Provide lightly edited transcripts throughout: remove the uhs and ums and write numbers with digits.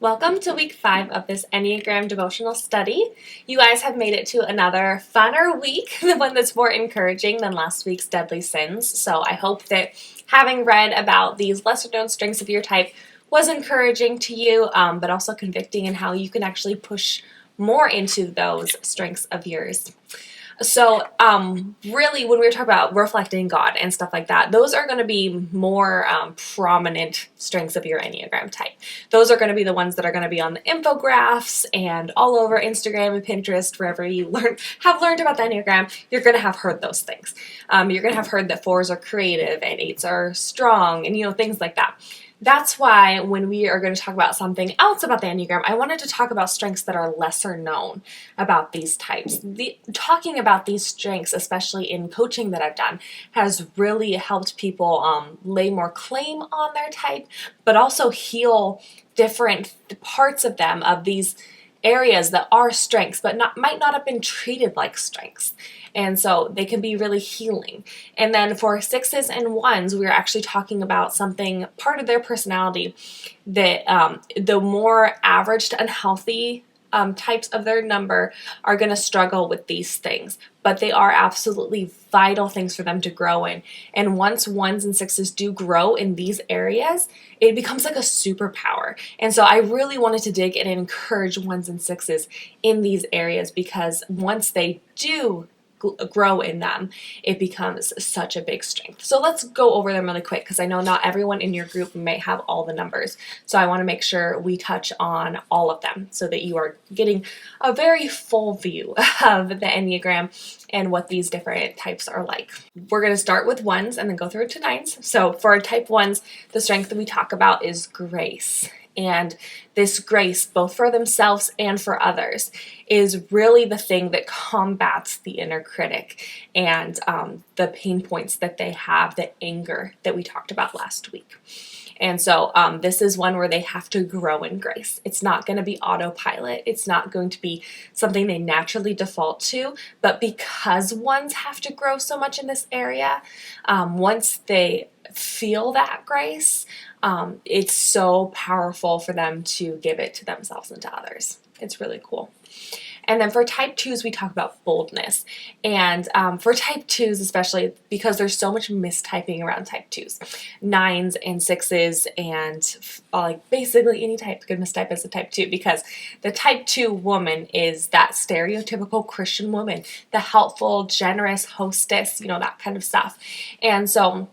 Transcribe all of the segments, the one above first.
Welcome to week 5 of this Enneagram Devotional Study. You guys have made it to another funner week, the one that's more encouraging than last week's Deadly Sins. So I hope that having read about these lesser known strengths of your type was encouraging to you, but also convicting in how you can actually push more into those strengths of yours. So, really, when we were talking about reflecting God and stuff like that, those are going to be more prominent strengths of your Enneagram type. Those are going to be the ones that are going to be on the infographics and all over Instagram and Pinterest, wherever you have learned about the Enneagram. You're going to have heard those things. You're going to have heard that 4s are creative and 8s are strong, and things like that. That's why when we are going to talk about something else about the Enneagram, I wanted to talk about strengths that are lesser known about these types. Talking about these strengths, especially in coaching that I've done, has really helped people lay more claim on their type, but also heal different parts of them, of these areas that are strengths, but might not have been treated like strengths. And so they can be really healing. And then for 6s and 1s, we're actually talking about something, part of their personality, that the more average to unhealthy types of their number are going to struggle with these things. But they are absolutely vital things for them to grow in. And once 1s and 6s do grow in these areas, it becomes like a superpower. And so I really wanted to dig and encourage 1s and 6s in these areas, because once they do grow in them, it becomes such a big strength. So let's go over them really quick, because I know not everyone in your group may have all the numbers. So I want to make sure we touch on all of them so that you are getting a very full view of the Enneagram and what these different types are like. We're going to start with 1s and then go through to 9s. So for type 1s, the strength that we talk about is grace. And this grace, both for themselves and for others, is really the thing that combats the inner critic and the pain points that they have, the anger that we talked about last week. And so this is one where they have to grow in grace. It's not going to be autopilot. It's not going to be something they naturally default to. But because 1s have to grow so much in this area, once they feel that grace, it's so powerful for them to give it to themselves and to others. It's really cool. And then for type 2s, we talk about boldness. And for type 2s, especially because there's so much mistyping around type 2s, 9s and 6s, and like basically any type could mistype as a type 2, because the type 2 woman is that stereotypical Christian woman, the helpful, generous hostess, that kind of stuff. And so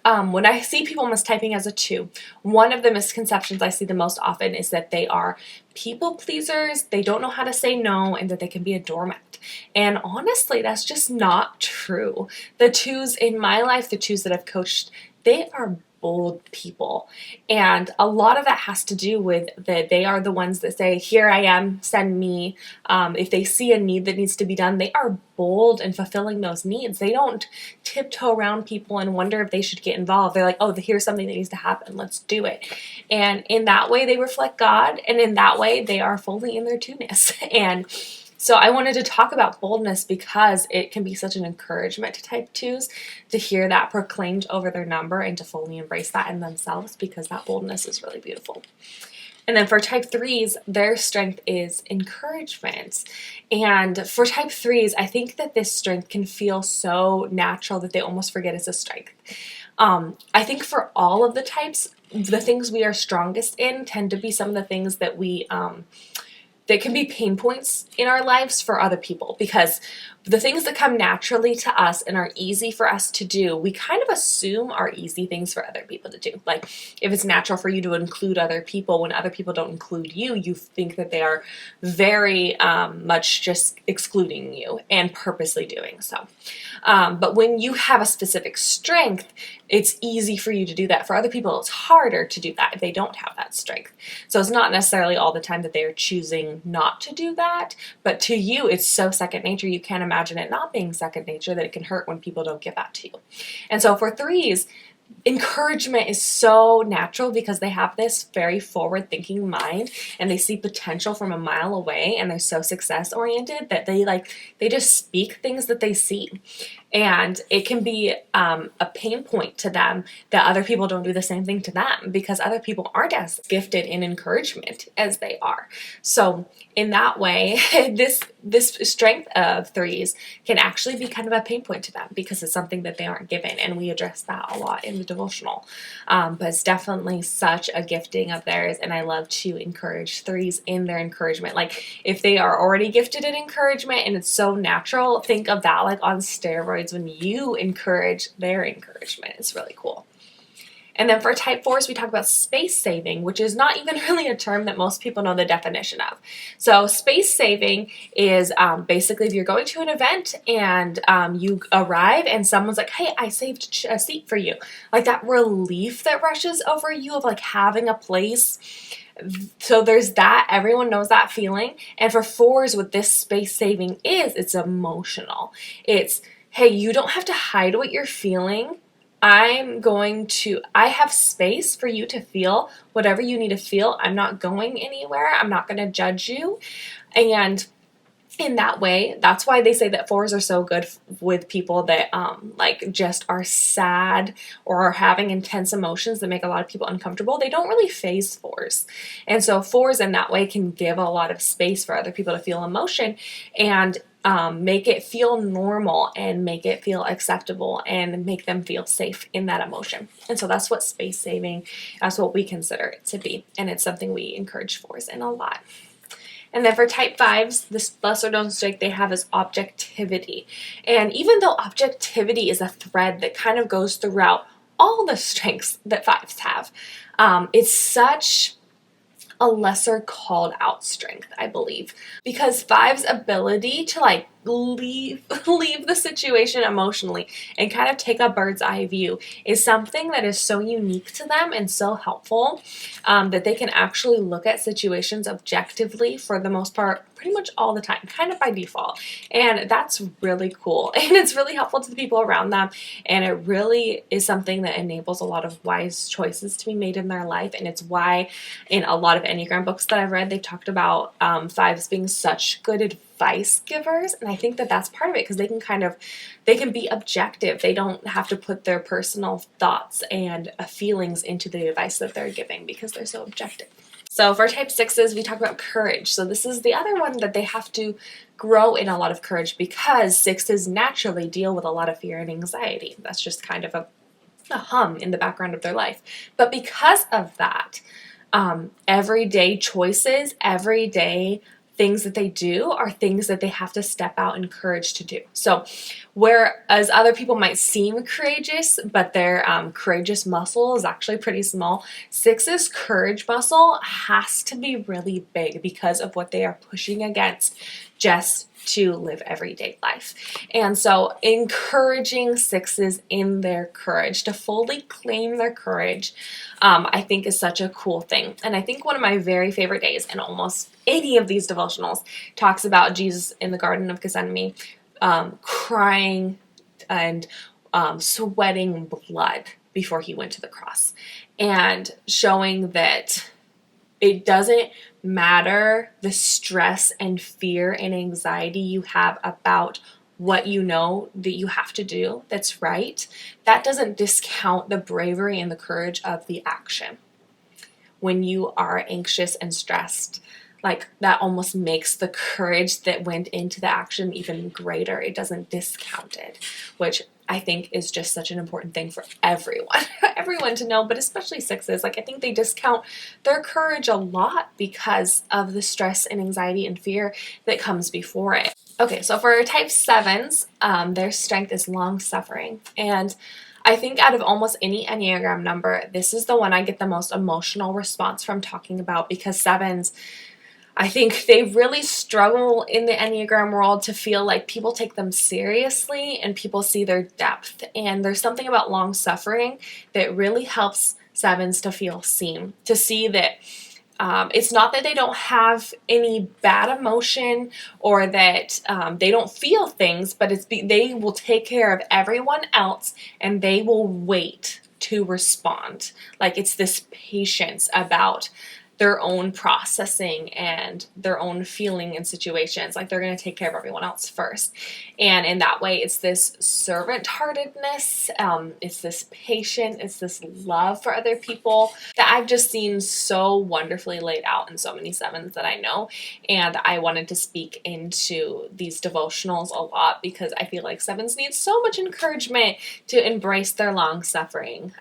when I see people mistyping as a 2, one of the misconceptions I see the most often is that they are people pleasers, they don't know how to say no, and that they can be a doormat. And honestly, that's just not true. The 2s in my life, the 2s that I've coached, they are bold people. And a lot of that has to do with that they are the ones that say, here I am, send me. If they see a need that needs to be done, they are bold in fulfilling those needs. They don't tiptoe around people and wonder if they should get involved. They're like, oh, here's something that needs to happen. Let's do it. And in that way, they reflect God. And in that way, they are fully in their 2ness. And so I wanted to talk about boldness because it can be such an encouragement to type 2s to hear that proclaimed over their number and to fully embrace that in themselves, because that boldness is really beautiful. And then for type 3s, their strength is encouragement. And for type 3s, I think that this strength can feel so natural that they almost forget it's a strength. I think for all of the types, the things we are strongest in tend to be some of the things that that can be pain points in our lives for other people, because the things that come naturally to us and are easy for us to do, we kind of assume are easy things for other people to do. Like if it's natural for you to include other people, when other people don't include you, you think that they are very much just excluding you and purposely doing so. But when you have a specific strength, it's easy for you to do that. For other people, it's harder to do that if they don't have that strength. So it's not necessarily all the time that they are choosing not to do that, but to you, it's so second nature. You can't imagine it not being second nature, that it can hurt when people don't give that to you. And so for 3s, encouragement is so natural because they have this very forward-thinking mind and they see potential from a mile away, and they're so success-oriented that they just speak things that they see. And it can be a pain point to them that other people don't do the same thing to them because other people aren't as gifted in encouragement as they are. So in that way, this strength of threes can actually be kind of a pain point to them because it's something that they aren't given, and we address that a lot in the devotional. But it's definitely such a gifting of theirs, and I love to encourage threes in their encouragement. Like if they are already gifted in encouragement and it's so natural, think of that like on steroids when you encourage their encouragement. It's really cool. And then for type 4s, we talk about space saving, which is not even really a term that most people know the definition of. So space saving is basically if you're going to an event and you arrive and someone's like, hey, I saved a seat for you. Like that relief that rushes over you of like having a place. So there's that. Everyone knows that feeling. And for 4s, what this space saving is, it's emotional. It's, hey, you don't have to hide what you're feeling. I have space for you to feel whatever you need to feel. I'm not going anywhere. I'm not going to judge you. And in that way, that's why they say that 4s are so good with people that like just are sad or are having intense emotions that make a lot of people uncomfortable. They don't really phase 4s. And so 4s in that way can give a lot of space for other people to feel emotion and make it feel normal and make it feel acceptable and make them feel safe in that emotion. And so that's what space saving, that's what we consider it to be. And it's something we encourage 4s in a lot. And then for type 5s, this lesser known strength they have is objectivity. And even though objectivity is a thread that kind of goes throughout all the strengths that 5s have, it's such a lesser called out strength, I believe, because 5's ability to like leave the situation emotionally and kind of take a bird's eye view is something that is so unique to them and so helpful that they can actually look at situations objectively for the most part, pretty much all the time, kind of by default. And that's really cool. And it's really helpful to the people around them. And it really is something that enables a lot of wise choices to be made in their life. And it's why in a lot of Enneagram books that I've read, they've talked about 5s being such good advice givers. And I think that that's part of it because they can be objective. They don't have to put their personal thoughts and feelings into the advice that they're giving because they're so objective. So for type 6s, we talk about courage. So this is the other one that they have to grow in a lot of courage because 6s naturally deal with a lot of fear and anxiety. That's just kind of a hum in the background of their life. But because of that, everyday choices, everyday things that they do are things that they have to step out in courage to do. So whereas other people might seem courageous, but their courageous muscle is actually pretty small, 6's courage muscle has to be really big because of what they are pushing against just to live everyday life. And so encouraging 6s in their courage, to fully claim their courage, I think is such a cool thing. And I think one of my very favorite days in almost any of these devotionals talks about Jesus in the Garden of Gethsemane crying and sweating blood before he went to the cross, and showing that it doesn't matter the stress and fear and anxiety you have about what you know that you have to do that's right. That doesn't discount the bravery and the courage of the action. When you are anxious and stressed, like that almost makes the courage that went into the action even greater. It doesn't discount it, which I think is just such an important thing for everyone to know, but especially 6s. Like I think they discount their courage a lot because of the stress and anxiety and fear that comes before it. Okay, so for type 7s, their strength is long suffering. And I think out of almost any Enneagram number, this is the one I get the most emotional response from talking about, because 7s, I think they really struggle in the Enneagram world to feel like people take them seriously and people see their depth. And there's something about long suffering that really helps 7s to feel seen, to see that it's not that they don't have any bad emotion or that they don't feel things, but they will take care of everyone else and they will wait to respond. Like it's this patience about their own processing and their own feeling in situations. Like they're going to take care of everyone else first. And in that way, it's this servant-heartedness, it's this patience, it's this love for other people that I've just seen so wonderfully laid out in so many sevens that I know. And I wanted to speak into these devotionals a lot because I feel like sevens need so much encouragement to embrace their long suffering,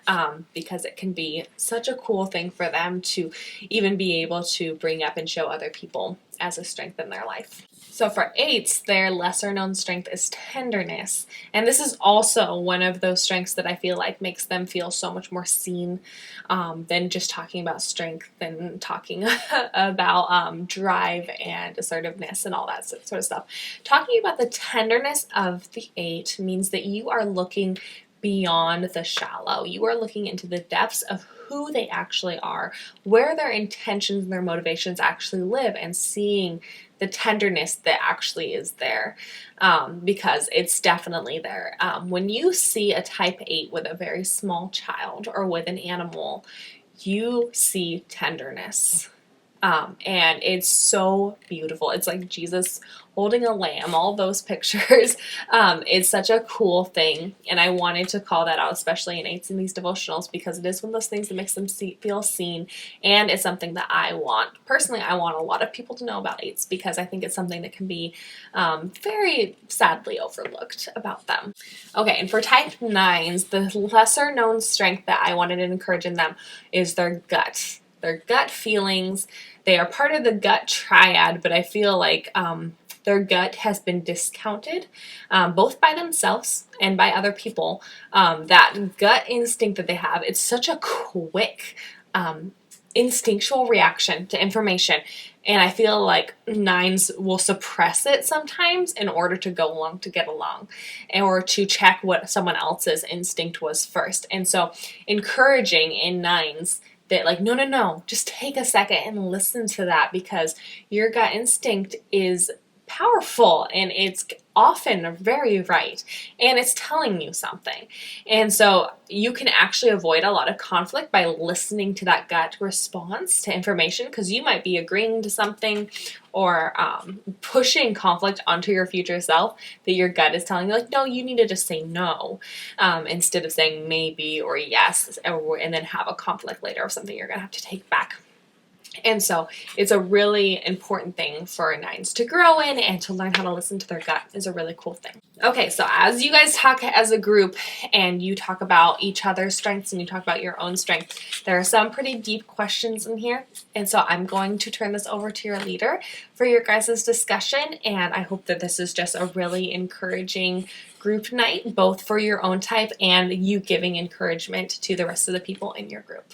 because it can be such a cool thing for them to even be able to bring up and show other people as a strength in their life. So for eights, their lesser known strength is tenderness. And this is also one of those strengths that I feel like makes them feel so much more seen, than just talking about strength and talking about drive and assertiveness and all that sort of stuff. Talking about the tenderness of the eight means that you are looking beyond the shallow. You are looking into the depths of who they actually are, where their intentions and their motivations actually live, and seeing the tenderness that actually is there, because it's definitely there. When you see a type 8 with a very small child or with an animal, you see tenderness. And it's so beautiful. It's like Jesus holding a lamb, all those pictures. It's such a cool thing. And I wanted to call that out, especially in eights in these devotionals, because it is one of those things that makes them feel seen. And it's something that I want. Personally, I want a lot of people to know about eights because I think it's something that can be very sadly overlooked about them. Okay, and for type 9s, the lesser known strength that I wanted to encourage in them is their gut. Their gut feelings. They are part of the gut triad, but I feel like their gut has been discounted, both by themselves and by other people. That gut instinct that they have, it's such a quick instinctual reaction to information. And I feel like 9s will suppress it sometimes in order to go along, to get along, or to check what someone else's instinct was first. And so encouraging in 9s that like, no, just take a second and listen to that, because your gut instinct is powerful and it's often very right and it's telling you something. And so you can actually avoid a lot of conflict by listening to that gut response to information, because you might be agreeing to something or pushing conflict onto your future self that your gut is telling you, like, no, you need to just say no, instead of saying maybe or yes, and then have a conflict later of something you're going to have to take back. And so it's a really important thing for 9s to grow in, and to learn how to listen to their gut is a really cool thing. Okay, so as you guys talk as a group and you talk about each other's strengths and you talk about your own strength, there are some pretty deep questions in here. And so I'm going to turn this over to your leader for your guys' discussion. And I hope that this is just a really encouraging group night, both for your own type and you giving encouragement to the rest of the people in your group.